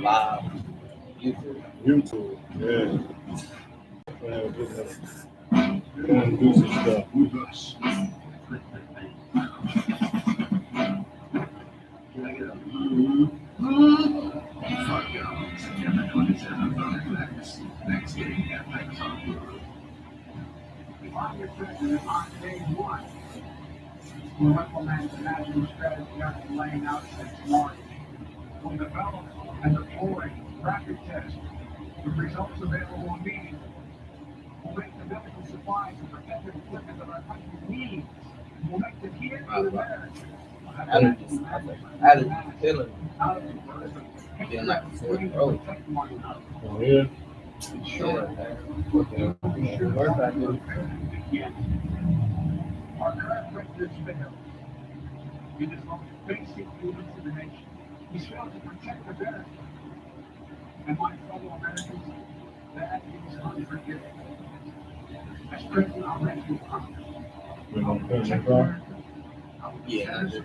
Wow. YouTube. Yeah. Do some stuff. Allergies killing me. Feeling like a sore throat. Oh, yeah. Yeah, work I do. We're gonna finish it off. Yeah, I do.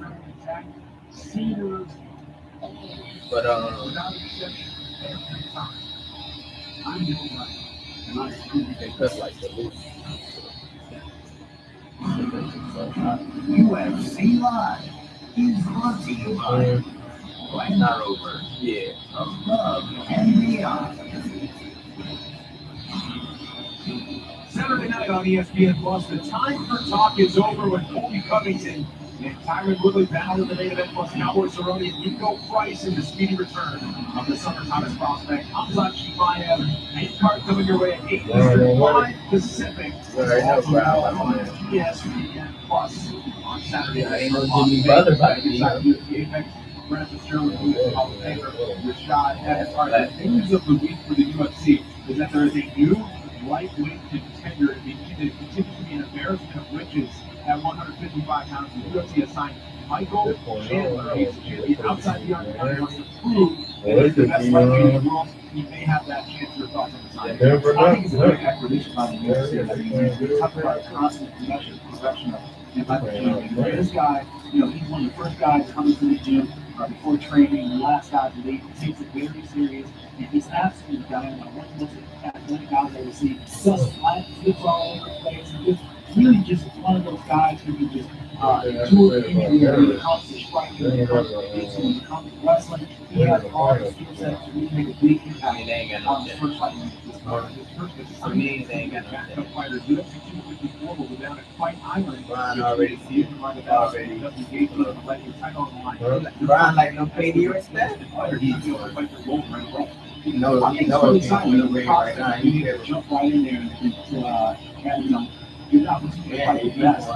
But they cut like the loop. UFC Live is brought to you by Not over. Yeah. Above and Beyond. Saturday night on ESPN Plus, the time for talk is over with Colby Covington and Tyron Woodley battle in the main event plus Cowboy Cerrone and Nico Price in the speedy return of the Summer Thomas prospect Hamzat Chimaev. Main card coming your way at 8 Eastern, 5 Pacific. On ESPN Plus on Saturday night. Ain't no Jimmy Butler about to be here. Brent Fitzgerald, who is Hall of Famer, Rashad Evans. All right, the news of the week for the UFC is that there is a new lightweight contender. It continues to be an embarrassment of riches at 155 pounds. The UFC has signed Michael Chandler. He's a champion outside the octagon. He wants to prove that he's the best lightweight in the world. He may have that chance. Your thoughts on the sign? Yeah, I think it's a great acquisition by the UFC. I mean, we talk about constant progression and Michael Chandler. This guy, he's one of the first guys coming to the gym before training, the last guy to leave. He takes it very serious, and he's absolutely got it. One of the most athletic guys I ever see. Just flat, flips all over the place, and really just one of those guys who can just tour the India when it comes to striking, when it comes to boxing, when it comes to wrestling. He has all the skill sets to really make a big impact on the first fight. For me, they ain't got no backup fighters. UFC 254 will go down at Fight Island. Brian already see it. Already. Brian Brian like no KD or that? You know he's in the ring right now. You need to jump right in there and get an opportunity to fight the best.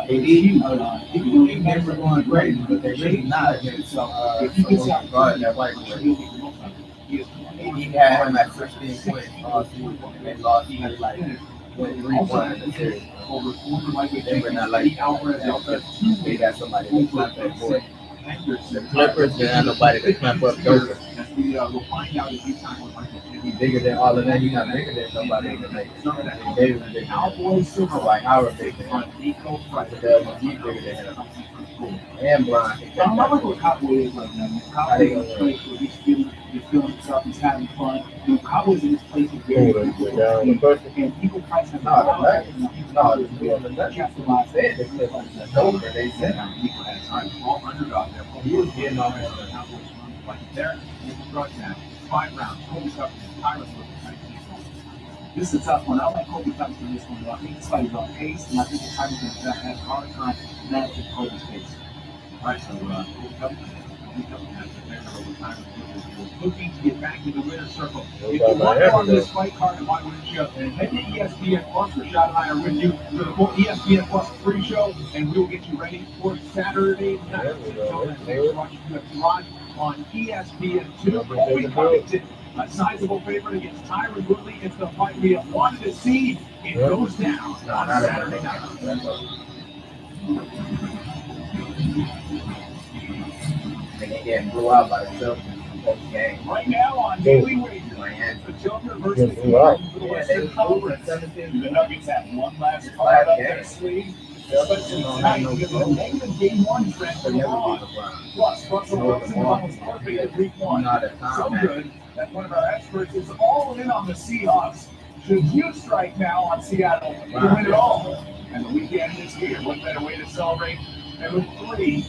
They're never going crazy, but they're really not against If you get someone guard that white boy. He had him at 16 points all season and lost like 3-1 in the series. They were not like they got somebody to clamp that boy. The Clippers didn't have nobody to clamp up Joker. He's bigger than all of that. He's not bigger than nobody in the make. Davis is bigger. Like our big man. He's bigger than him. And Brian. I like what Cowboy is right now. Cowboy is in a place where he's feeling himself, he's having fun. Cowboy's in this place is very and people price him out. Capitalize it. They said People had time. All underdog there. He was getting on there. Cowboys run like there. Now, 5 rounds. Kobe Covington, Tyron Woodley. This is a tough one. I like Kobe Covington in this one. I think this fight is on pace, and I think the Tyron has a hard time matching Kobe's pace. All right, so Kobe Covington has a favor over Tyron Woodley. Looking to get back in the winner's circle. If you want more on this fight card and why wouldn't you? Head to ESPN Plus. Rashad and I are with you for the full ESPN Plus pre-show, and we will get you ready for Saturday night. So thanks for watching UFC Live on ESPN2. Colby Covington, a sizable favorite against Tyron Woodley. It's the fight we have wanted to see. It goes down on Saturday night. They blew out by themselves in the game. Right now on Daily Wager, the Joker versus the Western Conference. The Nuggets have one last card up their sleeve. especially tonight, because of the negative game one trend for LeBron. Plus, Russell Wilson was almost perfect at week one. So good that one of our experts is all in on the Seahawks. Should you strike now on Seattle to win it all? And the weekend is here. What better way to celebrate than with 3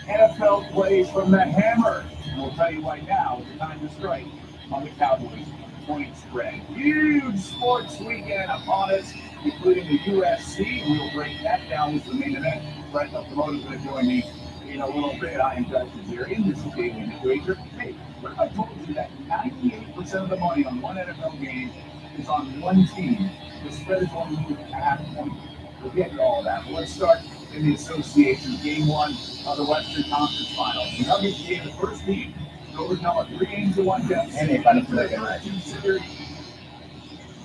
NFL plays from the Hammer? And we'll tell you right now, it's time to strike on the Cowboys point spread. Huge sports weekend upon us, including the UFC. We'll break that down with the main event. Brett, the promoter's going to join me in a little bit. I am Justin here in this daily wager. Hey, what if I told you that 98% of the money on one NFL game is on one team? The spread is only a half point. We'll get to all of that. But let's start in the association. Game one of the Western Conference Finals. The Nuggets gave the first team to overcome a 3-1 deficit. And they finally played that.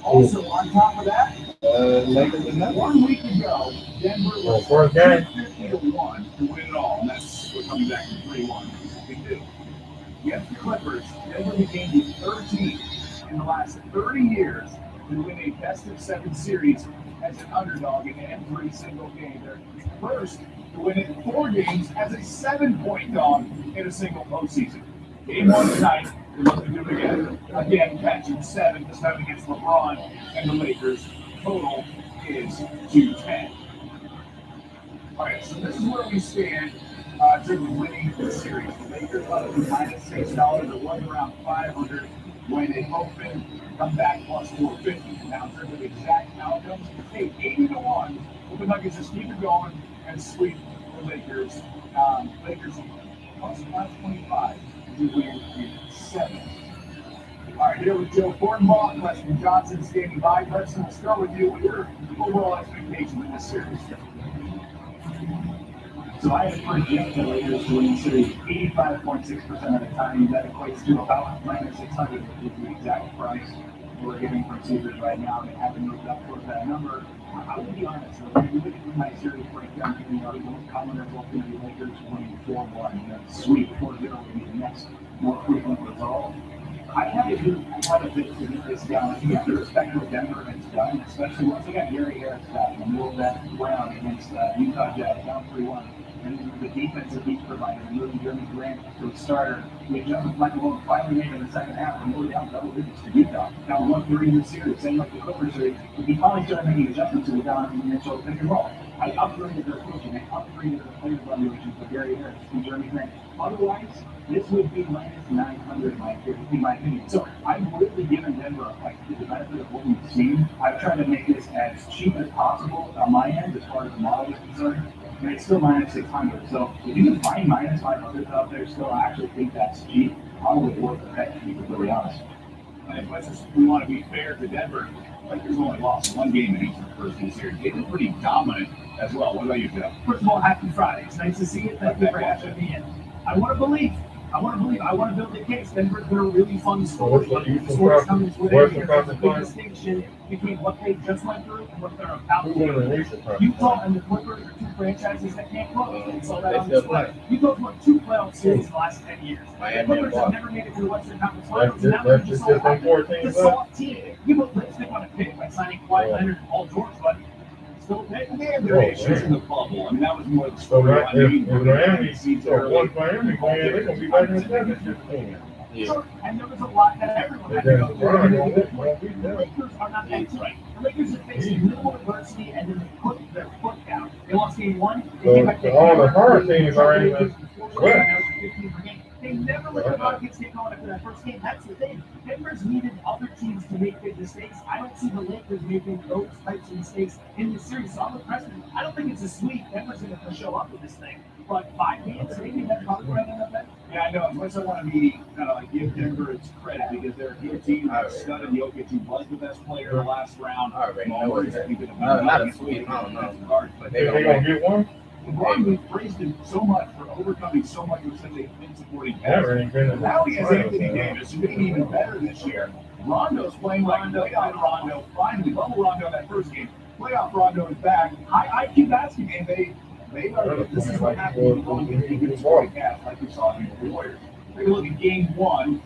Also, on top of that, Lakers and Nuggets. 1 week ago, Denver was first game. 50-1 to win it all, and that's we're coming back to 3-1. They do. Against the Clippers, Denver became the third team in the last 30 years to win a best-of-7 series as an underdog in every single game. They're first to win it 4 games as a 7-point dog in a single postseason. Game one tonight, we're looking to do it again. Again, catching 7, this time against LeBron and the Lakers. Total is 210. All right, so this is where we stand in terms of winning the series. The Lakers left minus $6. It was around 500 when it opened. Come back plus 450. Now, in terms of exact outcomes, hey, 80-1. Well, the Nuggets just keep it going and sweep the Lakers. Lakers plus 525 to win in 7. All right, here with Joe Fortenbaugh, Preston Johnson standing by. Preston, we'll start with you. What are your overall expectations in this series? So I had predicted the Lakers to win the series 85.6% of the time. That equates to about minus 600, which is the exact price we're getting from Caesars right now. They haven't moved up towards that number. I will be honest, so when you look at my series breakdown, you know, the most common are both going to be Lakers winning 4-1. Sweep 4-0 will be the next more frequent result. I had to do quite a bit to get this down. You have to respect what Denver has done, especially once again, Gary Harris got in the middle of that round against Utah Jazz, down 3-1. And the defense that he's provided, moving Jeremy Grant to a starter, we adjusted Michael Boone finally made it in the second half, and we're down double digits to Utah. Now 1-3 in the series, same like the Clippers series. He finally started making adjustments to the Donovan Mitchell pick and roll. I upgraded their coaching, I upgraded the player evaluation for Gary Harris and Jeremy Grant. Otherwise, this would be minus 900 in my opinion. So I've really given Denver the benefit of what we've seen. I've tried to make this as cheap as possible on my end as far as the model is concerned. And it's still minus 600. So if you can find minus 500 out there still, I actually think that's cheap. Probably worth the bet, to be completely honest. And as much as we want to be fair to Denver, Lakers only lost 1 game in each of the first 2 series. They've been pretty dominant as well. What about you, Phil? First of all, happy Friday. It's nice to see you. Thank you for having me in. I want to believe. I want to build the case. Denver's been a really fun story. Sports comes with it. The big distinction between what they just went through and what they're about to do. Utah and the Clippers are 2 franchises that can't close. They saw that on display. Utah's won 2 playoff series in the last 10 years. The Clippers have never made it to the Western Conference Finals. Now they're just so happy. The soft team. You put lipstick on a pig by signing Kawhi Leonard and Paul George, but they had their issues in the bubble. I mean, that was more the story. If Miami sees one Miami fan, they're going to be back in the championship game. Sure. And there was a lot that everyone had to go through. The Lakers are not that great. The Lakers have faced minimal adversity and then they put their foot down. They lost game 1. They came back to all the hurricanes are in the They never let the Rockets take on after that first game. That's the thing. Denver's needed other teams to make big mistakes. I don't see the Lakers making those types of mistakes in this series. So I'm with Preston. I don't think it's a sweep. Denver's going to show up with this thing. But 5 games, maybe that's probably right on that. Yeah, I know. As much as I want to be kind of like give Denver its credit because they're a good team. Studded Jokic, who was the best player in the last round. Not a sweep. I don't know. But they're going to get one? We've praised him so much for overcoming so much with such a been supporting cast. Now he has Anthony Davis, who did even better this year. Rondo's playing like playoff Rondo. Finally, bubble Rondo in that first game. Playoff Rondo is back. High IQ basket game. They are. This is what happened when you get a good supporting cast like we saw in the Warriors. Take a look at game 1.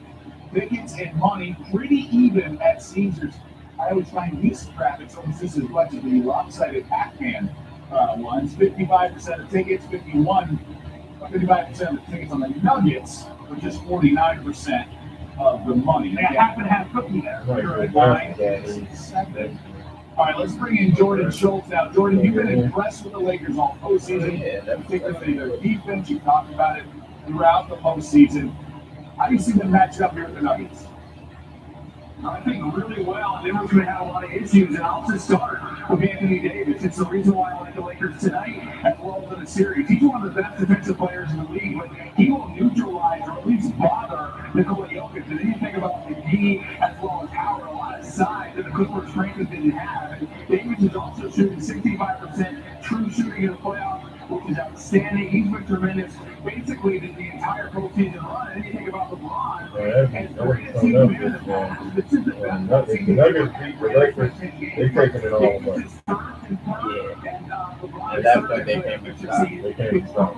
Tickets and money pretty even at Caesars. I always find these traffic almost just as much as the lopsided Pac-Man. ones. 55% of tickets, 55% of the tickets on the Nuggets, but just 49% of the money. They got half and half cookie there. Right. 9-7. All right, let's bring in Jordan Schultz now. Jordan, you've been impressed with the Lakers all postseason, particularly their defense. You talked about it throughout the postseason. How do you see them matching up here with the Nuggets? I think really well. They were going to have a lot of issues, and I'll just start with Anthony Davis. It's the reason why I like the Lakers tonight as well as in the series. He's one of the best defensive players in the league, but he will neutralize or at least bother Nikola Jokic. And then you think about the D as well as power, a lot of size that the Clippers frankly didn't have. And Davis is also shooting 65% true shooting in the playoffs, which is outstanding. He's been tremendous basically the entire postseason run. And you think about LeBron, and the greatest he's been in the past. This is the best The Nuggets beat the Lakers. They taking it all away. Yeah. At that point, they came to stop. They came to stop.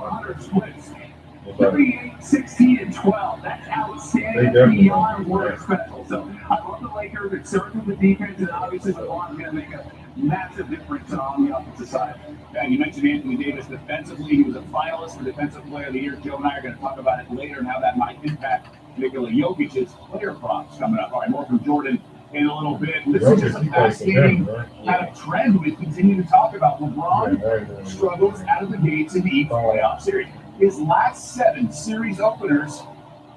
38, 16, and 12. That's outstanding. That's beyond word special. So I love the Lakers. It starts with the defense, and obviously LeBron's going to make a massive difference on the offensive side. Yeah, you mentioned Anthony Davis defensively. He was a finalist for Defensive Player of the Year. Joe and I are going to talk about it later and how that might impact Nikola Jokic's player props coming up. All right, more from Jordan in a little bit. This is just a fascinating kind of trend we continue to talk about. LeBron struggles out of the gates in each playoff series. His last 7 series openers,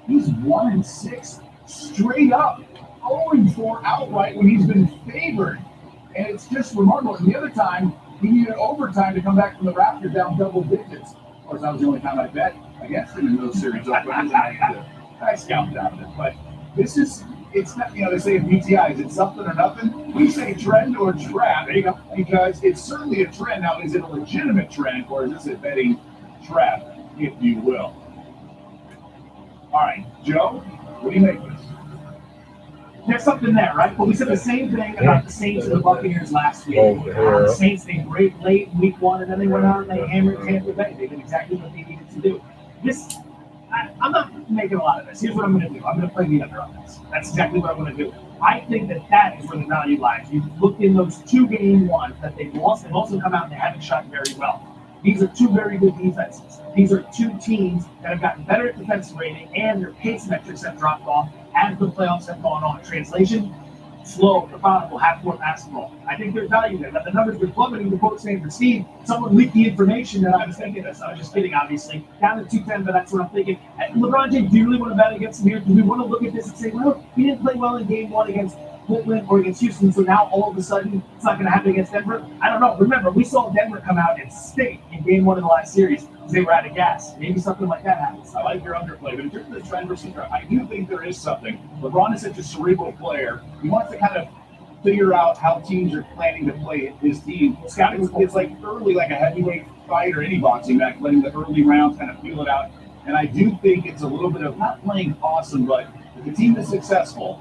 he's 1-6 straight up, 0-4 outright when he's been favored. And it's just remarkable. And the other time, he needed overtime to come back from the Raptors down double digits. Of course, that was the only time I bet against him in those series openers. I scalped out of it. But this is, it's not, they say in PTI, is it something or nothing? We say trend or trap, because it's certainly a trend. Now, is it a legitimate trend, or is this a betting trap, if you will? All right, Joe, what do you make of this? There's something there, right? But we said the same thing about the Saints and the Buccaneers last week. The Saints, they break late in week 1, and then they went out and they hammered Tampa Bay. They did exactly what they needed to do. I'm not making a lot of this. Here's what I'm going to do. I'm going to play the under on this. That's exactly what I'm going to do. I think that is where the value lies. You've looked in those 2 game ones that they've lost. They've also come out and they haven't shot very well. These are 2 very good defenses. These are 2 teams that have gotten better at defensive rating, and their pace metrics have dropped off as the playoffs have gone on. Translation, slow, methodical, half-court basketball. I think there's value there. But the numbers were plummeting. The quote saying for Steve, someone leaked the information that I was thinking this. I was just kidding, obviously. Down to 210, but that's what I'm thinking. And LeBron James, do you really want to bet against him here? Do we want to look at this and say, well, he didn't play well in game 1 against Portland or against Houston, so now all of a sudden it's not going to happen against Denver? I don't know. Remember, we saw Denver come out and stink in game 1 of the last series because they were out of gas. Maybe something like that happens. I like your underplay, but in terms of the trend versus trap, I do think there is something. LeBron is such a cerebral player. He wants to kind of figure out how teams are planning to play his team. Scouting, it's like early, like a heavyweight fight or any boxing match, letting the early rounds kind of feel it out. And I do think it's a little bit of not playing awesome, but if the team is successful,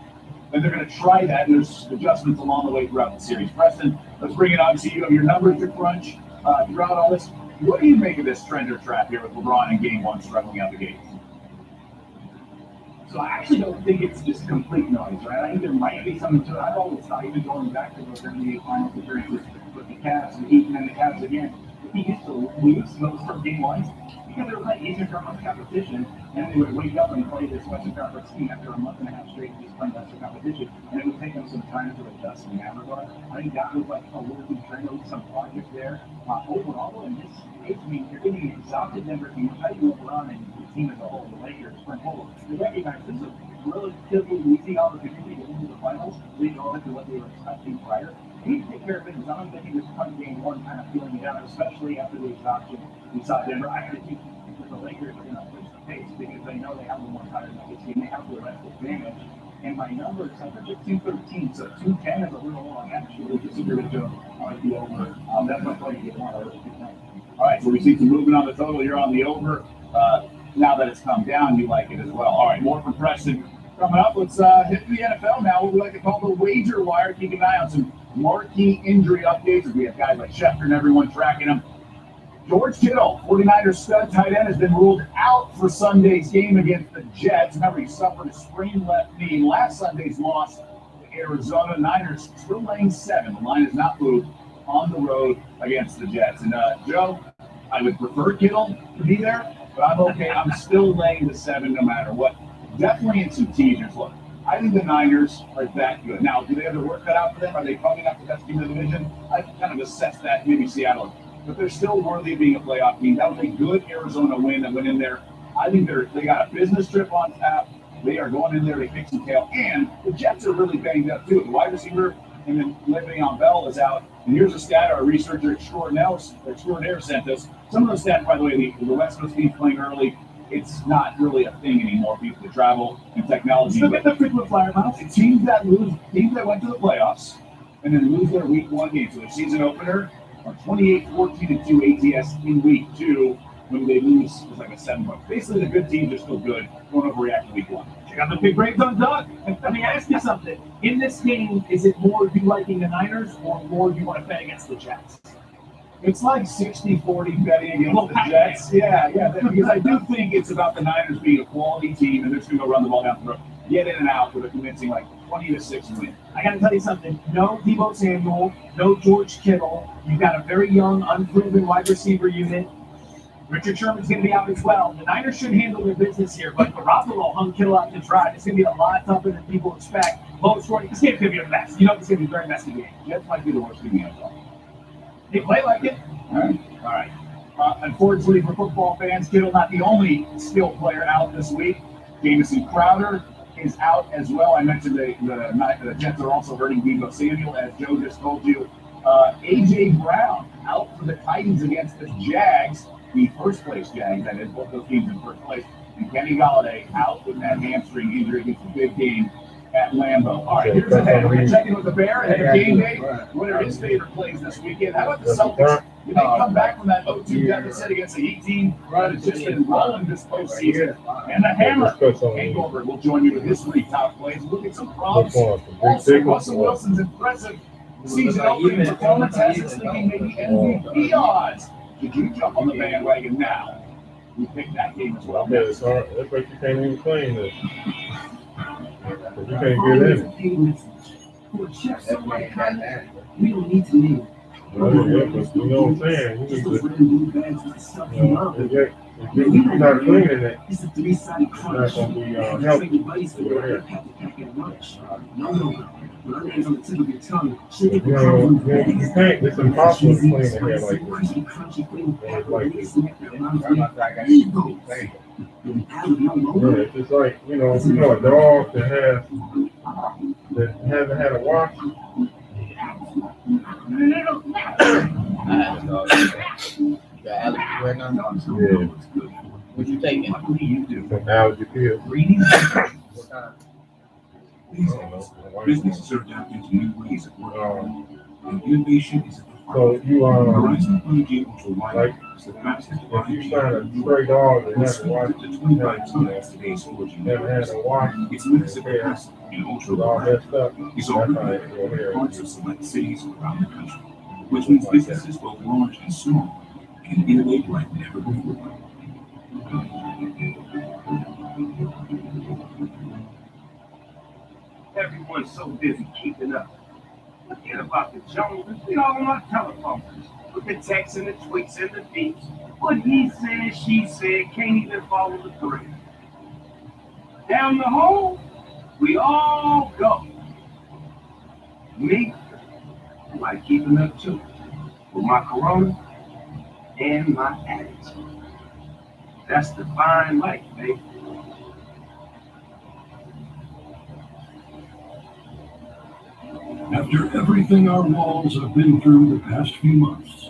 then they're going to try that, and there's adjustments along the way throughout the series. Preston, let's bring it. Obviously, you have your numbers to crunch throughout all this. What do you make of this trend or trap here with LeBron in game 1 struggling out the gate? So I actually don't think it's just complete noise, right? I think there might be something to it. I've always thought, even going back to those NBA Finals appearances with the Cavs and Heat and then the Cavs again, if he gets to lose those first game ones, because they were playing Eastern Conference competition, and they would wake up and play this Western Conference team after a month and a half straight just playing Western competition, and it would take them some time to adjust in that regard. I think that was like a working trend, some project there. Overall, in this case, I mean, you're getting an exhausted Denver team. How do you look around and the team as a whole, the Lakers, for whole, they recognize this is a relatively easy opportunity to get into the finals, leading on to what they were expecting prior. They need to take care of business. I'm thinking this come game 1 kind of feeling it out, especially after the exhaustion we saw Denver. I actually think that the Lakers are going to push the pace because they know they have a more tired Nuggets team. They have the rest advantage. And my numbers, I project 213, so 210 is a little long, actually. Disagree with Joe. I like the over. That's my play to get one. All right, so we see some movement on the total here on the over. Now that it's come down, you like it as well. All right, more from Preston. Coming up, let's hit the NFL now, what we like to call the wager wire. Keep an eye on some marquee injury updates. We have guys like Schefter and everyone tracking them. George Kittle, 49ers stud tight end, has been ruled out for Sunday's game against the Jets. Remember, he suffered a sprained left knee in last Sunday's loss to Arizona. Niners still laying 7. The line has not moved. on the road against the Jets. And Joe, I would prefer Kittle to be there, but I'm okay. I'm still laying the 7 no matter what. Definitely in some teasers. Look, I think the Niners are that good. Now, do they have their work cut out for them? Are they probably not the best team in the division? I kind of assess that, maybe Seattle. But they're still worthy of being a playoff team. That was a good Arizona win that went in there. I think they got a business trip on tap. They are going in there to kick some tail. And the Jets are really banged up, too. The wide receiver and then Le'Veon Bell is out. And here's a stat our researcher extraordinaire sent us. Some of those stats, by the way, the West Coast team playing early, it's not really a thing anymore. People to travel and technology. Look at the frequent flyer miles. Teams that went to the playoffs and then lose their week 1 game. So their season opener are 28-14-2 ATS in week 2. When they lose, it's like a 7-point. Basically, the good teams are still good. Don't overreact to week 1. Check out the big breaks on Doug. And let me ask you something. In this game, is it more you liking the Niners or more you want to bet against the Jets? It's like 60-40 betting against the Jets. Yeah, because I do think it's about the Niners being a quality team, and they're just going to go run the ball down the road, get in and out with a convincing 20-6 win. I got to tell you something. No Deebo Samuel, no George Kittle. You've got a very young, unproven wide receiver unit. Richard Sherman's going to be out as well. The Niners should handle their business here, but Garoppolo hung Kittle out to dry. It's going to be a lot tougher than people expect. Low scoring. This game's going to be a mess. You know this is going to be a very messy game. Jets might be the worst team in the NFL. They play like it. All right. Unfortunately for football fans, Kittle not the only skilled player out this week. Jamison Crowder is out as well. I mentioned the Jets are also hurting Deebo Samuel, as Joe just told you. A.J. Brown out for the Titans against the Jags. The first place Jags, that is, both those teams in first place. And Kenny Galladay out with that hamstring injury against a big game at Lambeau. All right, here's the head. We're checking with the Bear ahead of game day. What are his favorite plays this weekend? How about the Celtics? They come back from that 0-2 deficit against the Heat team that has just been rolling this postseason. And the Hammer, Hank Goldberg, will join you with his 3 top plays. Look at some props. Also, Russell Wilson's impressive season opening performance has us thinking maybe MVP odds. Should you jump on the bandwagon now? We picked that game as well. Yeah, it's hard. That's why you can't even claim this. But you can't get in. We don't need to leave. But you know what I'm saying? If you're not cleaning it, It's a 3-sided it's not crunch. going to be healthy. When our name's on the tip of your tongue, shake it. You can't. It's impossible to clean the hair like this. Crunchy thing. Yeah, it's just like, you know, a dog that hasn't had a wash. I have a dog. You got allergies right now? Yeah. What you taking? Some allergy pills. What kind? I don't know. Businesses are adapting to new ways of working. And innovation is at the heart. So you Horizon 5G Ultra Wide is the fastest if you find a stray dog that hasn't washed, to 25 times today's 4G never had a wash, Its massive capacity in ultra it's all wide messed up. is That's offered how by it go here. parts of select cities around the country, which means businesses both large and small can innovate like never before. Everyone's so busy keeping up. Forget about the Joneses. We all on our telephones. With the texts and the tweets and the beeps. What he said, she said, can't even follow the thread. Down the hole, we all go. Me, I like keeping up too. With my corona and my attitude. That's the fine life, baby. After everything our walls have been through the past few months,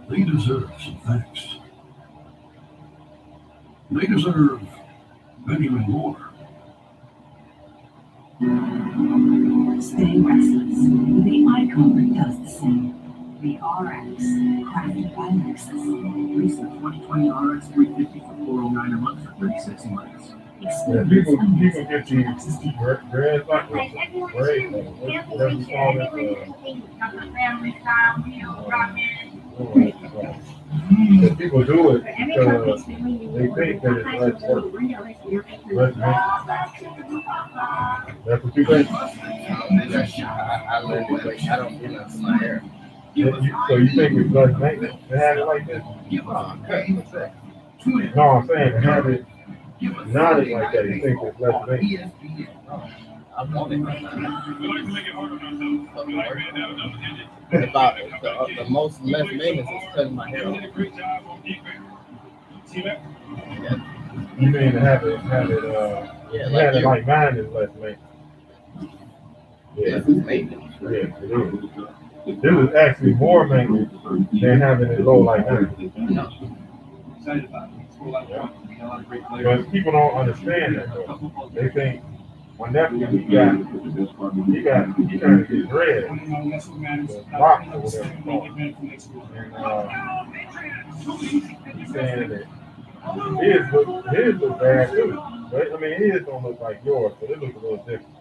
they deserve some thanks. They deserve Benjamin Moore. Stay restless. The eye comfort does the same. The RX, crafted by Lexus. Lease the 2020 RX 350 for $409 a month for 36 months. Yeah, people get these dreads like this. Great. Whatever you call it. If people do it because they think that it's less work. Less maintenance. That's what you think? I learned it. I don't do nothing to my hair. So you think it's less maintenance to have it like this? No, I'm saying to have it knotted like that. You think it's less maintenance? I'm on it. About the most less maintenance is cutting my hair off. You mean to have it like mine is less maintenance? Yeah, This is maintenance. yeah, it is. This is actually more maintenance than having it low like that. Because people don't understand that though. They think my nephew he trying to get dread. Rock or whatever. And he's saying that his look bad too. But I mean his don't look like yours, so it looks a little different.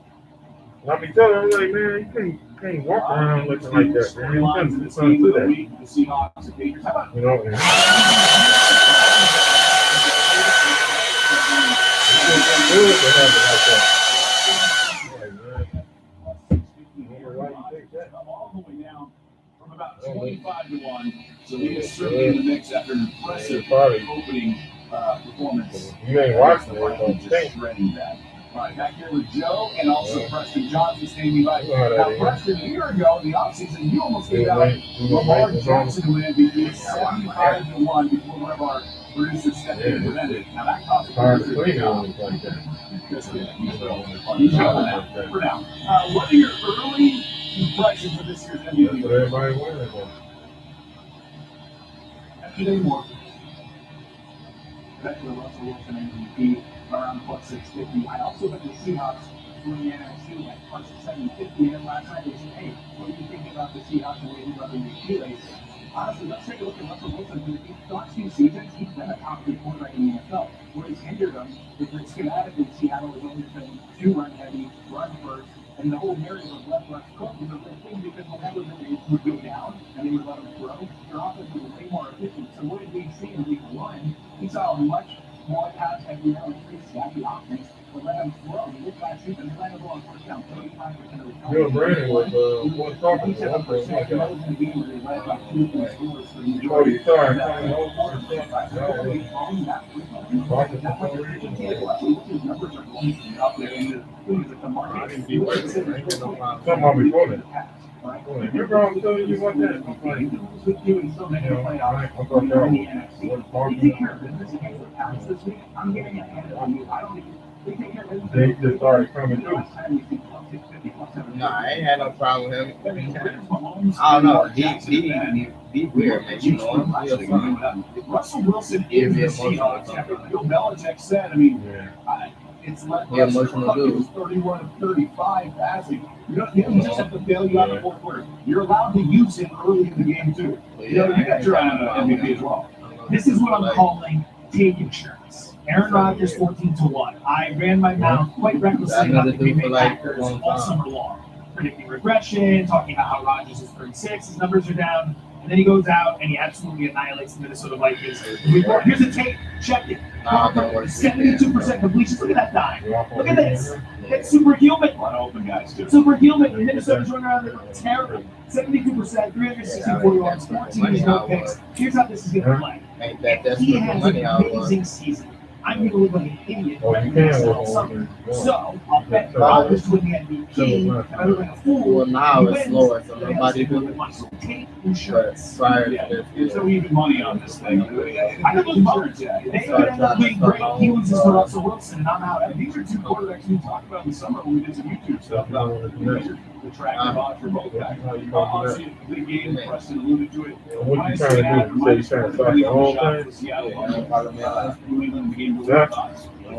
And I be telling him like, man, you can't walk around looking like that, man. You can't do something to that. You know, and it's good to have it like that. Like, man, I wonder why you think that. All the way down from about 25 to 1. So he is certainly in the mix after an impressive opening performance. You ain't watching it, don't think. Shredding that. All right, back here with Joe and also Preston Johnson standing by. Now, Preston, a year ago in the offseason, you almost gave out Lamar Jackson who MVP 75-1 before one of our producers stepped in and prevented. Now, that cost the producer a job. For now, what are your early impressions of this year's MVP? But everybody winning though. Today more. Back to the Russell Wilson MVP around plus 650. I also bet the Seahawks win the NFC at plus 750. And last night they said, hey, what are you thinking about the Seahawks and what do you think about the MVP race? Honestly, let's take a look at Russell Wilson. In the last few seasons, he's been a top 3 quarterback in the NFL. What has hindered him is that schematically Seattle has always been too run heavy, run first. And the whole narrative of left cook was a big thing because whenever they would go down and they would let them throw, their offense was way more efficient. So what did we see in week 1? We saw a much more pass heavy, pretty snappy offense, but let them throw. And this last season, they let them go on first down 35% of the time. Bill Brandon was talking to him. That was in the game where they led by 2 scores for the Oh, you sorry. Numbers are going up there, and the things that the market is Somehow before that. You're wrong telling you what that. with you and still making a playoff. I thought that They take care of business against the Pats this week. I'm giving it hand on you. I don't think they take care of business. They just started coming through. No, I ain't had no problem with him. I don't know. He weird, man. You know him. Russell Wilson is the Seahawks. Bill Belichick said, I mean, it's like emotional dude. 31 of 35 passing. You don't just have to bail you out in the fourth quarter. You're allowed to use him early in the game, too. You know, you got your eye on MVP as well. This is what I'm calling take insurance. Aaron Rodgers 14-1. I ran my mouth quite recklessly about the Green Bay Packers all summer long, predicting regression, talking about how Rodgers is 36, his numbers are down, and then he goes out and he absolutely annihilates the Minnesota Vikings. Here's a tape, check it. 72% completions. Look at that dime. Look at this. It's superhuman. A lot of open guys, too. Superhuman. Minnesota's running around there terrible. 72%, 364 yards, 14 no picks. Here's how this is going to play. He has an amazing season. I'm going to look like an idiot. So I'll bet Rodgers to win the MVP. And I look like a fool. Well, now it's slower, so nobody will. Take insurance. Prior to There's no even money on this thing. I think those Bucks, they could end up being great. He loses to Russell Wilson, and I'm out. These are 2 quarterbacks we talked about in the summer when we did some YouTube stuff about the track and odds for both guys. Honestly, a big game. Preston alluded to it. What you trying to do? You say you trying to start the whole thing? New England game. I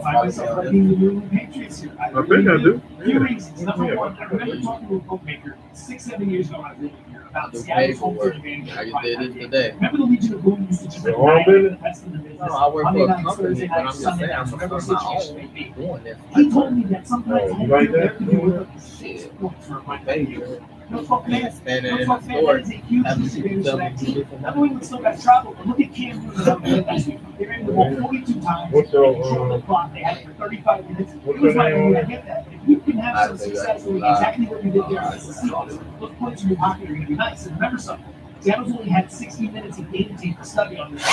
find myself liking the New England Patriots here. I think I do. Few reasons. Number one, I remember talking to a bookmaker 6-7 years ago when I was living here about Seattle's home field advantage. I just did it today. Remember the Legion of Boom used to just The arm business? the best in the business. No, I work Monday for a nights, company, Thursday but I'm nights, just Sunday saying, I'm nights, whatever the not situation may be. doing this. He told me that sometimes You like that? there could be worth up to 6 points for my baby. Those fucking fans, Standing those in the fucking store, fans take huge having disadvantage of that team. people Now, New England still got trouble, but look at Cam Newton last week. They ran the ball 42 times. What's They your, controlled the clock. They had it for 35 minutes. It what's was your like, name? I get that. If you can have some success doing exactly what you did there against the Seahawks, those points in your pocket are going to be nice. And remember something. Seattle's only had 60 minutes of game tape to study on this.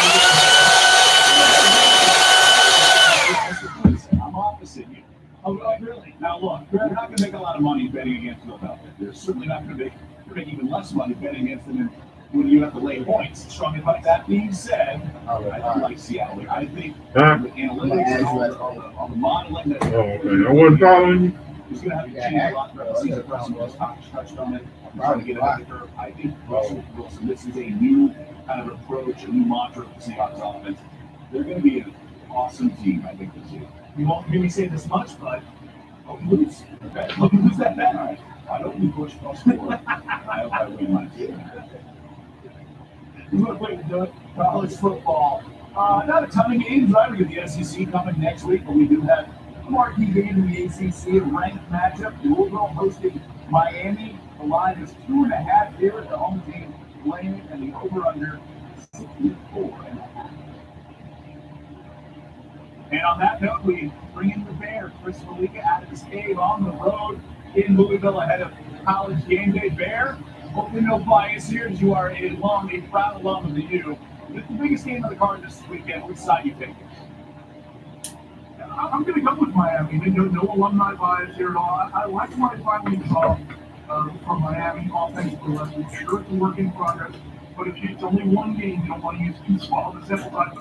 I'm opposite you. Oh, really? Now, look, you're not going to make a lot of money betting against Philadelphia. You're certainly not going to make even less money betting against them when you have to lay points. Strong advice. That being said, I don't like Seattle. I think the analytics and all the modeling that I wasn't following you. is going to have to change a lot throughout the season. Russell just touched on it. I'm trying to get it under the curve. I think Russell Wilson, this is a new kind of approach, a new mantra for the Seahawks offense. They're going to be an awesome team, I think, this year. You won't hear me say this much, but lose. Okay, look who's that bet. All right. Why don't we push plus 4? I hope I win my team. We're going to do it. College football. Not a ton of games, right? We got the SEC coming next week, but we do have a marquee game in the ACC, a ranked matchup. Louisville hosting Miami. The line is 2.5 here at the home team playing, and the over-under 64.5. And on that note, we bring in the Bear, Chris Malika, out of his cave on the road in Louisville ahead of College Game Day. Bear, hopefully no bias here, as you are a proud alum of the U. It's the biggest game of the card this weekend. Which side you taking? I'm going to go with Miami. No alumni bias here at all. I like what I finally saw from Miami offensively. I'm sure it's a work in progress, but if it's only one game, you don't want to use too small of a sample size.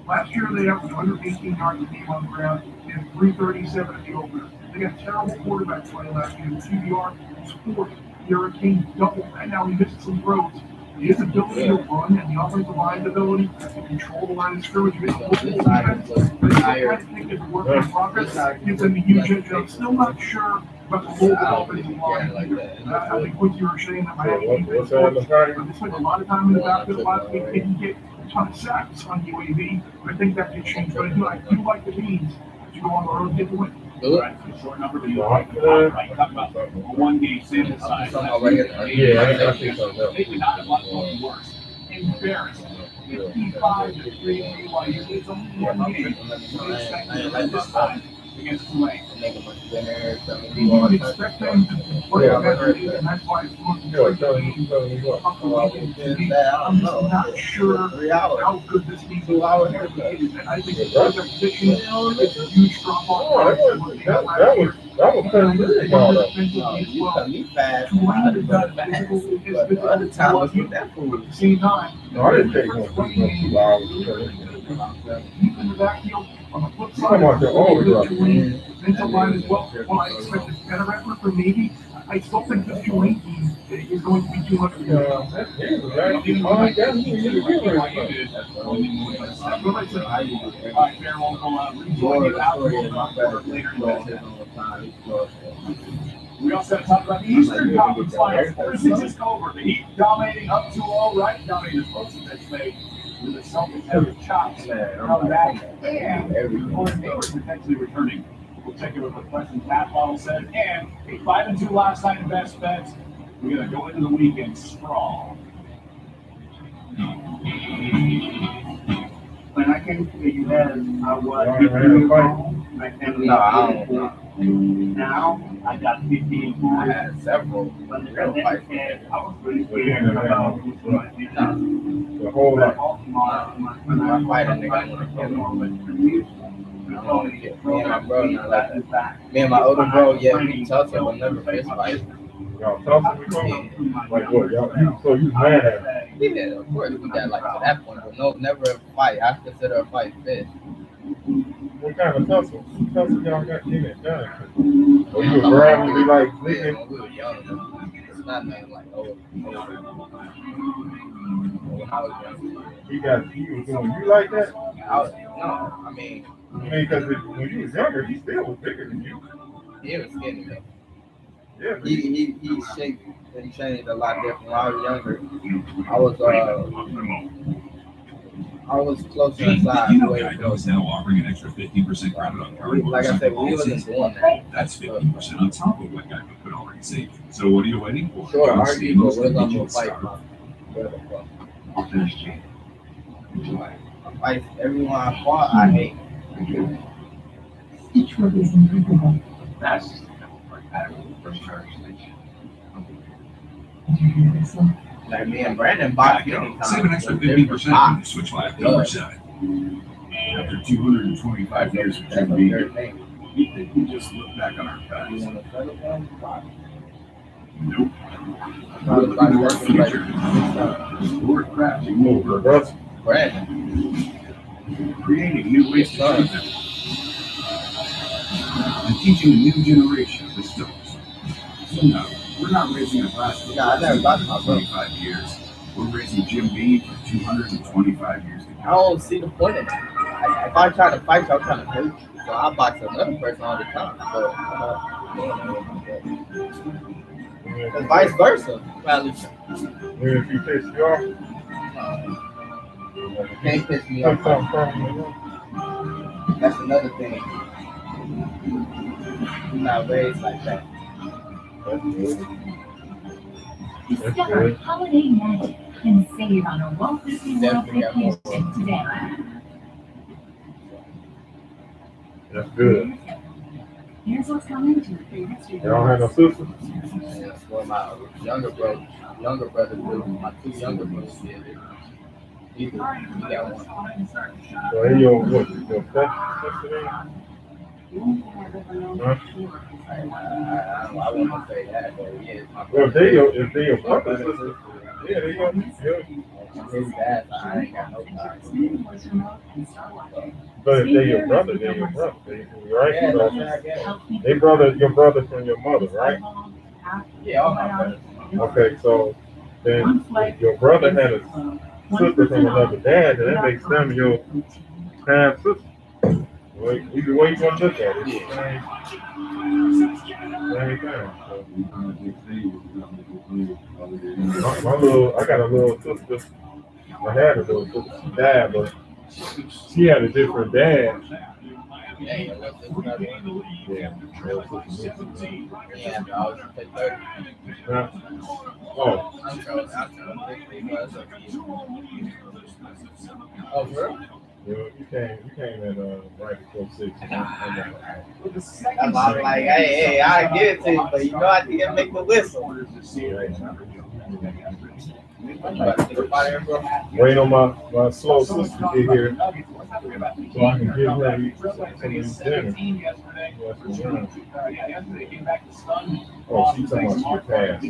Last year, they averaged 118 yards a game on the ground and 337 at the opener. They got terrible quarterback play last year. The QBR was 4th. The Hurricanes doubled, and now he missed some throws. His ability to run and the offensive line's ability to control the line of scrimmage against multiple defense, but I think it's a work in progress. Gives them a huge edge. I'm still not sure about the whole offensive line. I think what you were saying that Miami defense, they spent a lot of time in the backfield last week. They didn't get a ton of sacks on UAB. I think that could change, but I do like the Beans to go on the road and get the win. Right, short number, but you like talk about a one-game sample size. Yeah, I think so. Maybe not a lot worse. Embarrassed. 55-3 BYU. It's only one game. We expect to win this time against Tulane. You would expect them to play better, and that's why it's going to be I'm not sure how good this team is. I think the position is a huge drop-off. That was kind of good. You cut me fast. Other time was with that food. At the same time, No, I didn't take one. 2 hours. deep in the backfield. On the flip How side, about your own drop? mental line as well. Well, I expect a better effort from Navy. I still think this Tulane team is going to be too much for them. We also got to talk about the Eastern Conference Finals. Thursday just over. The Heat dominating up 2-0, right? Dominating as close as they made. With the Celtics having chops come back, and Gordon Hayward potentially returning. We'll check in with the questions Matt Bottle said. And a 5-2 last night in best bets. We're going to go into the weekend strong. When I came to the U.S., I was my family. Now I got 15 I had several. When the pandemic hit, I was really scared about who's going to do that. The whole lot. When I fight a nigga, me and my older bro, yeah, we tough, but never fist fight. Y'all tough? Like what? So you mad at him? Yeah, of course, we got like to that point, but no, never a fight. I consider a fight fist. What kind of tussle? Tussle y'all got in it done? Or you were grabbing me like Yeah, nigga? when we were young, it's not nothing like old. When I was young, He was doing you like that? I mean, Because when you was younger, he still was bigger than you. he was skinny though. Yeah. He shaped and he changed a lot different. When I was younger, I was closer inside. You know Geico is now offering an extra 15% credit on car Like I said, we wasn't doing that. That's 15% on top of what Geico could already save. So what are you waiting for? Sure, Go argue, see but most we're gonna convenience fight. store. Fight everyone I fought, I hate. Each one is incredible. That's like that first charge station. Did you hear this one? Like me and Brandon box anytime. Save an extra 50% when you switch live to Riverside. After 225 years of Jim Beam, we think we just look back on our past. Nope. We're looking to our future. We're crafting over Brandon. creating new ways to do them, and teaching a new generation of the Stones. So no, we're not raising a class for Nah, I never got my brother. 25 years. We're raising Jim Beam for 225 years to I come. don't see the point in it. If I try to fight you, I'm trying to hurt you. So I box another person all the time. So, and vice versa. Probably. If you piss you off, Can't piss me put off. something from you. That's another thing. I'm not raised like that. That's good. Discover holiday magic and save on a Walt Disney World Definitely got more. vacation today. That's good. Here's what's coming to your favorite street. Y'all have no sister? That's what my younger brother do. My two younger brothers did it. He got one. So he your what? Your sister? Huh? I wouldn't say that, but he is my Well, brother. if they your brother sister, yeah, they your His dad, I ain't got no time. But if they your brother, they're your brother. Right? Yeah, So that's what I get. they brother, your brother from your mother, right? Yeah, all my brothers. Okay, so then if your brother had a sister from another dad, then that makes them your half sister. Either way you want to look at it, it's the same thing. I got a little sister. I had a little sister. She died, but she had a different dad. Yeah, what's this another one? Yeah. Yeah, I was gonna say 30. Huh? Oh, I'm trolling. Oh, for real? you came at right before 6. I'm like, hey, I get it to you, but you know I didn't make the whistle. Wait on my slow sister to get here so I can give her some of these dinner. Oh, she talking about she passed.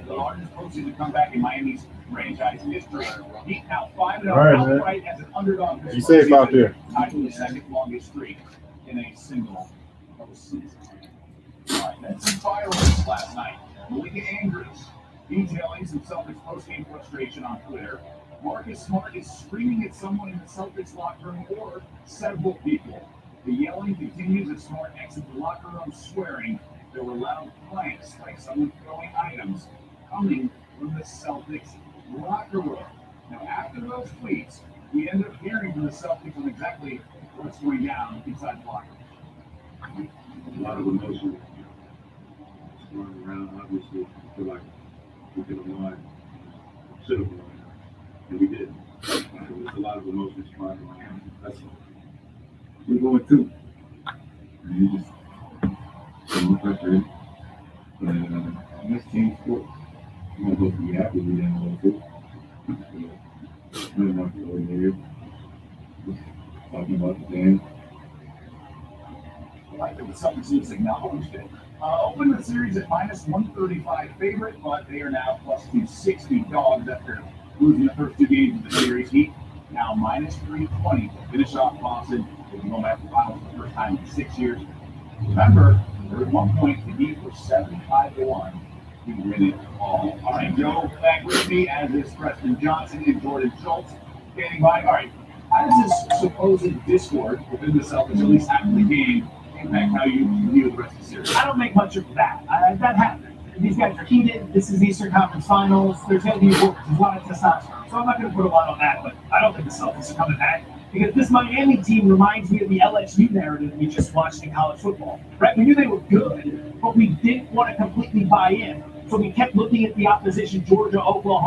The largest postseason comeback in Miami's franchise history. Heat now 5-0 All right, man. outright as an underdog. Be safe out there. Tied for the second longest streak in a single postseason. All right, then some fireworks last night. Malika Andrews detailing some Celtics post-game frustration on Twitter. Marcus Smart is screaming at someone in the Celtics locker room or several people. The yelling continues as Smart exits the locker room swearing. There were loud clanks like someone throwing items coming from the Celtics locker room. Now, after those tweets, we end up hearing from the Celtics on exactly what's going down inside the locker room. A lot of emotion going around. Obviously, I feel like we could have won, should have won, and we didn't. There's a lot of emotions flying around. That's all. We're going too. And you just put more pressure in. And that's team sport. You're not supposed to be happy with that all too. We're not going here. Just talking about the game. Like the Celtics just acknowledged it. Opened the series at minus 135 favorite, but they are now plus 260 dogs after losing the first two games of the series. Heat now minus 320 to finish off Boston. They've been going back to the finals for the first time in 6 years. Remember, there was 1 point the Heat were 75-1 to win it all. All right, Joe back with me, as is Preston Johnson and Jordan Schultz standing by. All right, how does this supposed discord within the Celtics, at least after the game, impact how you view the rest of the series? I don't make much of that. That happens. These guys are heated. This is the Eastern Conference Finals. There's going to be awards. There's a lot of testosterone. So I'm not going to put a lot on that, but I don't think the Celtics are coming back because this Miami team reminds me of the LSU narrative we just watched in college football. Right? We knew they were good, but we didn't want to completely buy in. So we kept looking at the opposition, Georgia, Oklahoma.